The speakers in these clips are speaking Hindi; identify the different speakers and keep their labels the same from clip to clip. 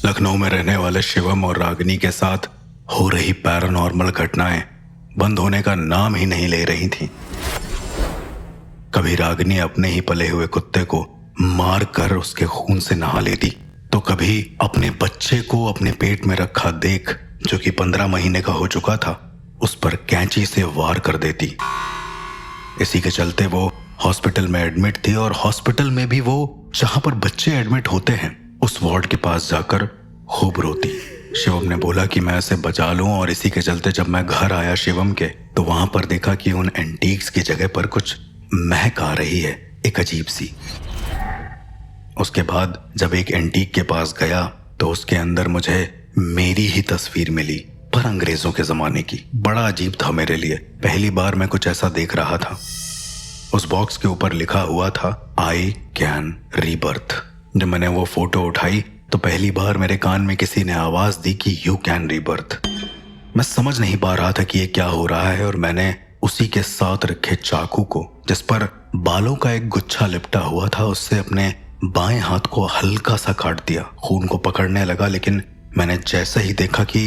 Speaker 1: लखनऊ में रहने वाले शिवम और रागिनी के साथ हो रही पैरानॉर्मल घटनाएं बंद होने का नाम ही नहीं ले रही थी। कभी रागिनी अपने ही पले हुए कुत्ते को मार कर उसके खून से नहा लेती, तो कभी अपने बच्चे को अपने पेट में रखा देख, जो कि 15 महीने का हो चुका था, उस पर कैंची से वार कर देती। इसी के चलते वो हॉस्पिटल में एडमिट थी और हॉस्पिटल में भी वो जहां पर बच्चे एडमिट होते हैं उस वार्ड के पास जाकर खूब रोती। शिवम ने बोला कि मैं उसे बचा लूं, और इसी के चलते जब मैं घर आया शिवम के, तो वहां पर देखा कि उन एंटीक्स की जगह पर कुछ महक आ रही है, एक अजीब सी। उसके बाद जब एक एंटीक के पास गया तो उसके अंदर मुझे मेरी ही तस्वीर मिली, पर अंग्रेजों के जमाने की। बड़ा अजीब था मेरे लिए, पहली बार मैं कुछ ऐसा देख रहा था। उस बॉक्स के ऊपर लिखा हुआ था आई कैन रीबर्थ। जब मैंने वो फोटो उठाई तो पहली बार मेरे कान में किसी ने आवाज दी कि यू कैन रीबर्थ। मैं समझ नहीं पा रहा था कि ये क्या हो रहा है, और मैंने उसी के साथ रखे चाकू को, जिस पर बालों का एक गुच्छा लिपटा हुआ था, उससे अपने बाएं हाथ को हल्का सा काट दिया। खून को पकड़ने लगा, लेकिन मैंने जैसे ही देखा कि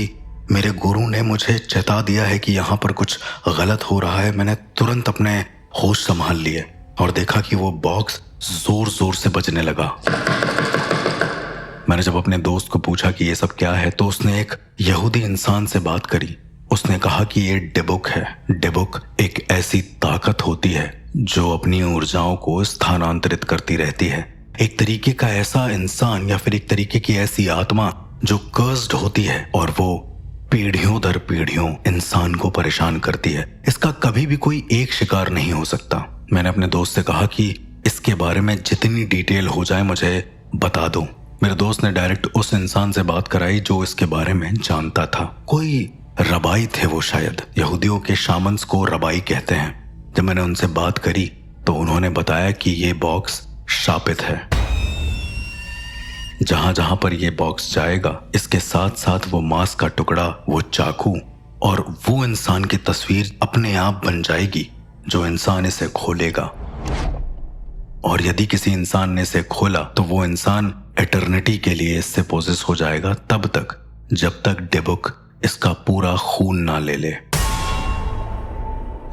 Speaker 1: मेरे गुरु ने मुझे चेता दिया है कि यहाँ पर कुछ गलत हो रहा है, मैंने तुरंत अपने होश संभाल लिए और देखा कि वो बॉक्स जोर जोर से बजने लगा। मैंने जब अपने दोस्त को पूछा कि ये सब क्या है, तो उसने एक यहूदी इंसान से बात करी। उसने कहा कि ये डिबुक है। डिबुक एक ऐसी ताकत होती है जो अपनी ऊर्जाओं को स्थानांतरित करती रहती है। एक तरीके का ऐसा इंसान या फिर एक तरीके की ऐसी आत्मा जो कर्स्ड होती है, और वो पीढ़ियों दर पीढ़ियों इंसान को परेशान करती है। इसका कभी भी कोई एक शिकार नहीं हो सकता। मैंने अपने दोस्त से कहा कि इसके बारे में जितनी डिटेल हो जाए मुझे बता दो। मेरे दोस्त ने डायरेक्ट उस इंसान से बात कराई जो इसके बारे में जानता था। कोई रबाई थे वो, शायद यहूदियों के शामन्स को रबाई कहते हैं। जब मैंने उनसे बात करी तो उन्होंने बताया कि ये बॉक्स शापित है। जहां जहां पर ये बॉक्स जाएगा, इसके साथ साथ वो मांस का टुकड़ा, वो चाकू और वो इंसान की तस्वीर अपने आप बन जाएगी जो इंसान इसे खोलेगा। और यदि किसी इंसान ने इसे खोला तो वो इंसान एटर्निटी के लिए इससे पोजेस हो जाएगा, तब तक जब तक डिबुक इसका पूरा खून ना ले ले।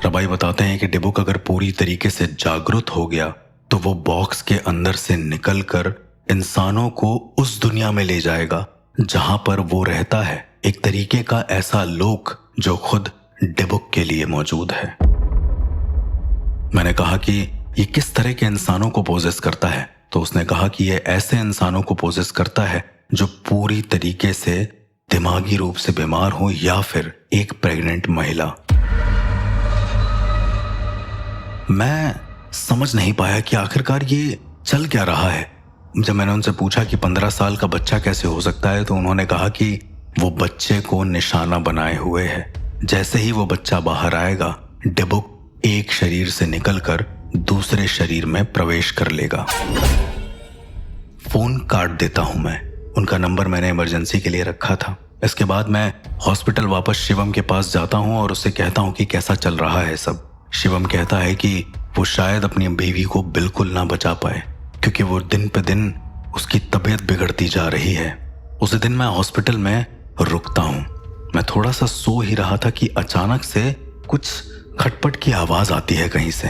Speaker 1: रबाई बताते हैं कि डिबुक अगर पूरी तरीके से जागरूक हो गया तो वो बॉक्स के अंदर से निकलकर इंसानों को उस दुनिया में ले जाएगा जहां पर वो रहता है, एक तरीके का ऐसा लोक जो खुद डिबुक के लिए मौजूद है। मैंने कहा कि ये किस तरह के इंसानों को पोजेस करता है, तो उसने कहा कि ये ऐसे इंसानों को पोजेस करता है जो पूरी तरीके से दिमागी रूप से बीमार हो या फिर एक प्रेग्नेंट महिला। मैं समझ नहीं पाया कि आखिरकार ये चल क्या रहा है। जब मैंने उनसे पूछा कि 15 साल का बच्चा कैसे हो सकता है, तो उन्होंने कहा कि वो बच्चे को निशाना बनाए हुए है। जैसे ही वो बच्चा बाहर आएगा, डिबुक एक शरीर से निकलकर दूसरे शरीर में प्रवेश कर लेगा। फोन काट देता हूं मैं। उनका नंबर मैंने इमरजेंसी के लिए रखा था। इसके बाद मैं हॉस्पिटल वापस शिवम के पास जाता हूं और उससे कहता हूं कि कैसा चल रहा है सब। शिवम कहता है कि वो शायद अपनी बीवी को बिल्कुल ना बचा पाए, क्योंकि वो दिन पे दिन उसकी तबीयत बिगड़ती जा रही है। उस दिन मैं हॉस्पिटल में रुकता हूं। मैं थोड़ा सा सो ही रहा था कि अचानक से कुछ खटपट की आवाज आती है कहीं से।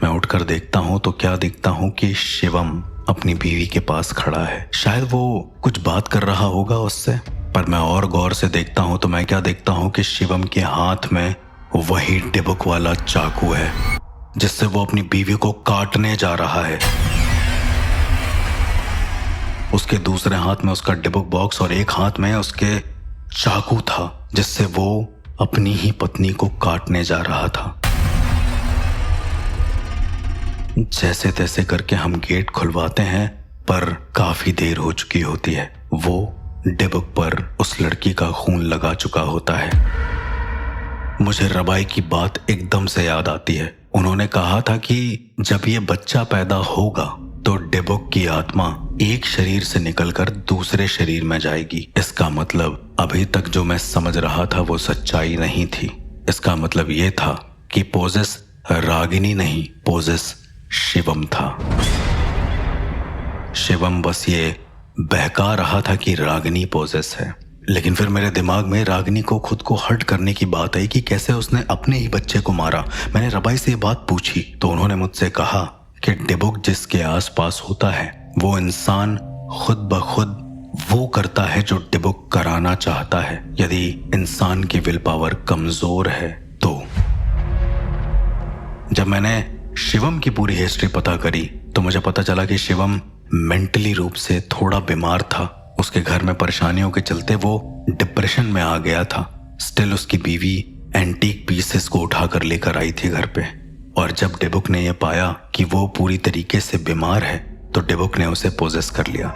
Speaker 1: मैं उठकर देखता हूं तो क्या देखता हूं कि शिवम अपनी बीवी के पास खड़ा है। शायद वो कुछ बात कर रहा होगा उससे, पर मैं और गौर से देखता हूं तो मैं क्या देखता हूं कि शिवम के हाथ में वही डिबुक वाला चाकू है जिससे वो अपनी बीवी को काटने जा रहा है। उसके दूसरे हाथ में उसका डिबुक बॉक्स और एक हाथ में उसके चाकू था जिससे वो अपनी ही पत्नी को काटने जा रहा था। जैसे तैसे करके हम गेट खुलवाते हैं, पर काफी देर हो चुकी होती है। वो डिबुक पर उस लड़की का खून लगा चुका होता है। मुझे रबाई की बात एकदम से याद आती है। उन्होंने कहा था कि जब ये बच्चा पैदा होगा तो डिबुक की आत्मा एक शरीर से निकलकर दूसरे शरीर में जाएगी। इसका मतलब अभी तक जो मैं समझ रहा था वो सच्चाई नहीं थी। इसका मतलब ये था कि पोजेस रागिनी नहीं, पोजेस शिवम था। शिवम बस ये बहका रहा था कि रागिनी पोजेस है। लेकिन फिर मेरे दिमाग में रागिनी को खुद को हर्ट करने की बात आई कि कैसे उसने अपने ही बच्चे को मारा। मैंने रबाई से ये बात पूछी तो उन्होंने मुझसे कहा कि डिबुक जिसके आसपास होता है वो इंसान खुद ब खुद वो करता है जो डिबुक कराना चाहता है। यदि इंसान की विल पावर कमजोर है तो। जब मैंने शिवम की पूरी हिस्ट्री पता करी तो मुझे पता चला कि शिवम मेंटली रूप से थोड़ा बीमार था। उसके घर में परेशानियों के चलते वो डिप्रेशन में आ गया था। स्टिल उसकी बीवी एंटीक पीसेस को उठाकर लेकर आई थी घर पे, और जब डिबुक ने यह पाया कि वो पूरी तरीके से बीमार है तो डिबुक ने उसे पोजेस कर लिया।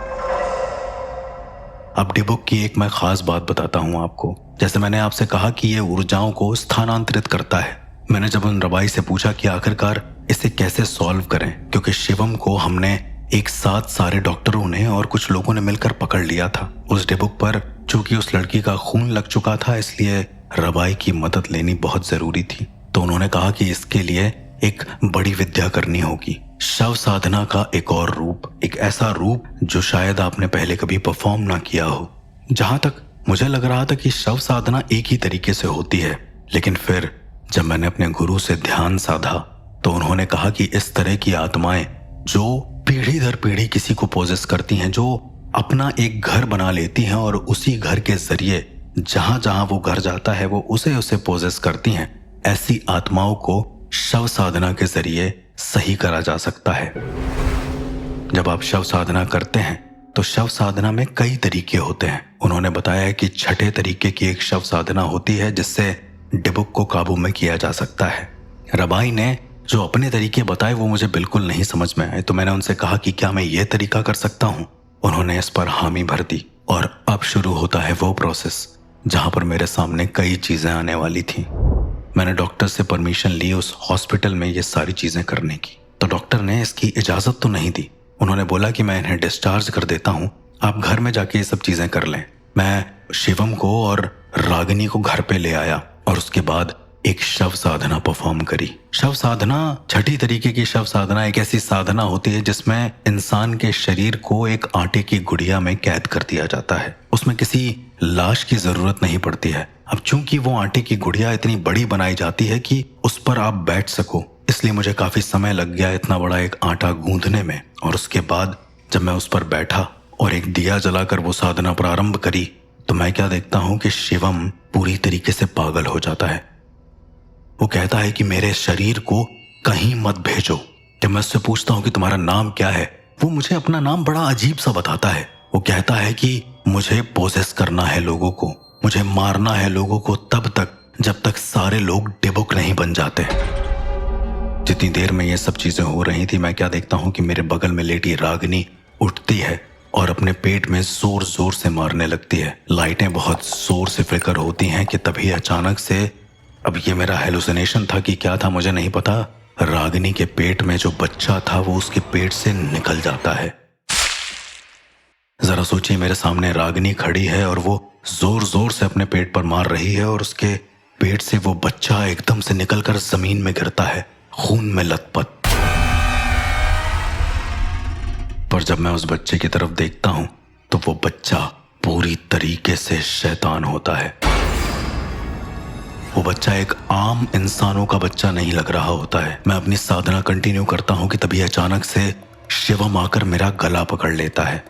Speaker 1: अब डिबुक की एक मैं खास बात बताता हूं आपको। जैसे मैंने आपसे कहा कि ये ऊर्जाओं को स्थानांतरित करता है, मैंने जब उन रबाई से पूछा कि आखिरकार इसे कैसे सॉल्व करें, क्योंकि शिवम को हमने एक साथ सारे डॉक्टरों ने और कुछ लोगों ने मिलकर पकड़ लिया था। उस डिबुक पर चूंकि उस लड़की का खून लग चुका था, इसलिए रबाई की मदद लेनी बहुत जरूरी थी। तो उन्होंने कहा कि इसके लिए एक बड़ी विद्या करनी होगी, शव साधना का एक और रूप, एक ऐसा रूप जो शायद आपने पहले कभी परफॉर्म ना किया हो। जहां तक मुझे लग रहा था कि शव साधना एक ही तरीके से होती है, लेकिन फिर जब मैंने अपने गुरु से ध्यान साधा तो उन्होंने कहा कि इस तरह की आत्माएं जो पीढ़ी दर पीढ़ी किसी को पोजेस करती हैं, जो अपना एक घर बना लेती हैं और उसी घर के जरिए जहां जहां वो घर जाता है वो उसे पोजेस करती हैं, ऐसी आत्माओं को शव साधना के जरिए सही करा जा सकता है। जब आप शव साधना करते हैं तो शव साधना में कई तरीके होते हैं। उन्होंने बताया है कि छठे तरीके की एक शव साधना होती है जिससे डिबुक को काबू में किया जा सकता है। रबाई ने जो अपने तरीके बताए वो मुझे बिल्कुल नहीं समझ में आए, तो मैंने उनसे कहा कि क्या मैं ये तरीका कर सकता हूँ। उन्होंने इस पर हामी भर दी और अब शुरू होता है वो प्रोसेस जहां पर मेरे सामने कई चीजें आने वाली थी। मैंने डॉक्टर से परमिशन ली उस हॉस्पिटल में ये सारी चीजें करने की, तो डॉक्टर ने इसकी इजाजत तो नहीं दी। उन्होंने बोला कि मैं इन्हें डिस्चार्ज कर देता हूँ, आप घर में जाके ये सब चीजें कर लें। मैं शिवम को और रागिनी को घर पे ले आया और उसके बाद एक शव साधना परफॉर्म करी। शव साधना, छठी तरीके की शव साधना एक ऐसी साधना होती है जिसमें इंसान के शरीर को एक आटे की गुड़िया में कैद कर दिया जाता है। उसमें किसी लाश की जरूरत नहीं पड़ती है। अब चूंकि वो आटे की गुड़िया इतनी बड़ी बनाई जाती है कि उस पर आप बैठ सको, इसलिए मुझे काफी समय लग गया इतना बड़ा एक आटा गूंथने में। और उसके बाद जब मैं उस पर बैठा और एक दिया जलाकर वो साधना प्रारंभ करी तो मैं क्या देखता हूं कि शिवम पूरी तरीके से पागल हो जाता है। वो कहता है कि मेरे शरीर को कहीं मत भेजो। जब मैं उससे पूछता हूं कि तुम्हारा नाम क्या है, वो मुझे अपना नाम बड़ा अजीब सा बताता है। वो कहता है कि मुझे पोजेस करना है लोगों को, मुझे मारना है लोगों को तब तक जब तक सारे लोग डिबुक नहीं बन जाते। जितनी देर में ये सब चीजें हो रही थी, मैं क्या देखता हूं कि मेरे बगल में लेटी रागिनी उठती है और अपने पेट में जोर जोर से मारने लगती है। लाइटें बहुत जोर से फ्लिकर होती हैं कि तभी अचानक से, अब ये मेरा हेलुसिनेशन था कि क्या था मुझे नहीं पता, रागिनी के पेट में जो बच्चा था वो उसके पेट से निकल जाता है। जरा सोचिए, मेरे सामने रागिनी खड़ी है और वो जोर जोर से अपने पेट पर मार रही है और उसके पेट से वो बच्चा एकदम से निकलकर जमीन में गिरता है, खून में लथपथ। पर जब मैं उस बच्चे की तरफ देखता हूं तो वो बच्चा पूरी तरीके से शैतान होता है। वो बच्चा एक आम इंसानों का बच्चा नहीं लग रहा होता है। मैं अपनी साधना कंटिन्यू करता हूं कि तभी अचानक से शिवम आकर मेरा गला पकड़ लेता है।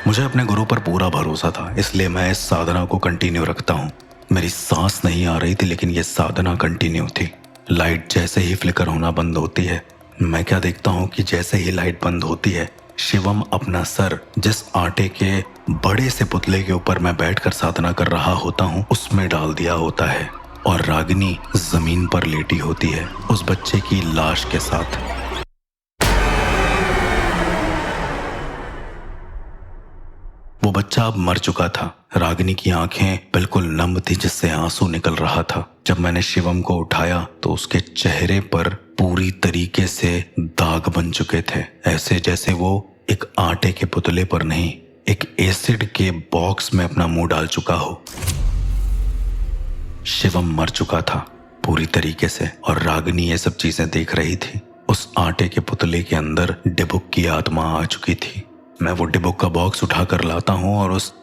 Speaker 1: मुझे अपने गुरु पर पूरा भरोसा था, इसलिए मैं इस साधना को कंटिन्यू रखता हूं। मेरी सांस नहीं आ रही थी लेकिन ये साधना कंटिन्यू थी। लाइट जैसे ही फ्लिकर होना बंद होती है, मैं क्या देखता हूं कि जैसे ही लाइट बंद होती है, शिवम अपना सर जिस आटे के बड़े से पुतले के ऊपर मैं बैठकर साधना कर रहा होता हूं उसमें डाल दिया होता है और रागिनी जमीन पर लेटी होती है उस बच्चे की लाश के साथ। वो बच्चा अब मर चुका था। रागिनी की आंखें बिल्कुल नम थी जिससे आंसू निकल रहा था। जब मैंने शिवम को उठाया तो उसके चेहरे पर पूरी तरीके से दाग बन चुके थे, ऐसे जैसे वो एक आटे के पुतले पर नहीं, एक एसिड के बॉक्स में अपना मुंह डाल चुका हो। शिवम मर चुका था पूरी तरीके से और रागिनी ये सब चीजें देख रही थी। उस आटे के पुतले के अंदर डिबुक की आत्मा आ चुकी थी। मैं वो डिबुक का बॉक्स उठा कर लाता हूँ और उस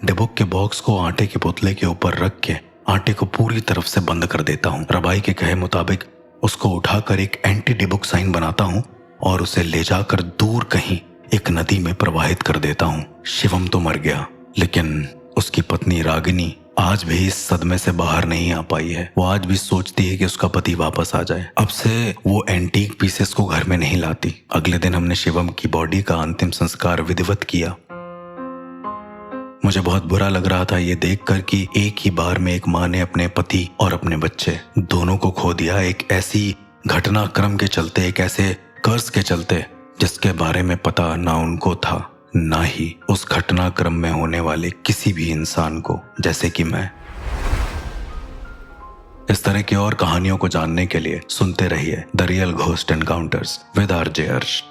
Speaker 1: डिबुक के बॉक्स को आटे के पुतले के ऊपर रख के आटे को पूरी तरफ से बंद कर देता हूँ। रबाई के कहे मुताबिक उसको उठाकर एक एंटी डिबुक साइन बनाता हूँ और उसे ले जाकर दूर कहीं एक नदी में प्रवाहित कर देता हूँ। शिवम तो मर गया, लेकिन उसकी पत्नी रागिनी आज भी इस सदमे से बाहर नहीं आ पाई है। वो आज भी सोचती है कि उसका पति वापस आ जाए। अब से वो एंटीक पीसेस को घर में नहीं लाती। अगले दिन हमने शिवम की बॉडी का अंतिम संस्कार विधिवत किया। मुझे बहुत बुरा लग रहा था ये देखकर कि एक ही बार में एक माँ ने अपने पति और अपने बच्चे दोनों को खो दिया, एक ऐसी घटनाक्रम के चलते, एक ऐसे कर्ज के चलते जिसके बारे में पता ना उनको था ना ही उस घटनाक्रम में होने वाले किसी भी इंसान को, जैसे कि मैं। इस तरह की और कहानियों को जानने के लिए सुनते रहिए the real ghost encounters with RJ अर्श।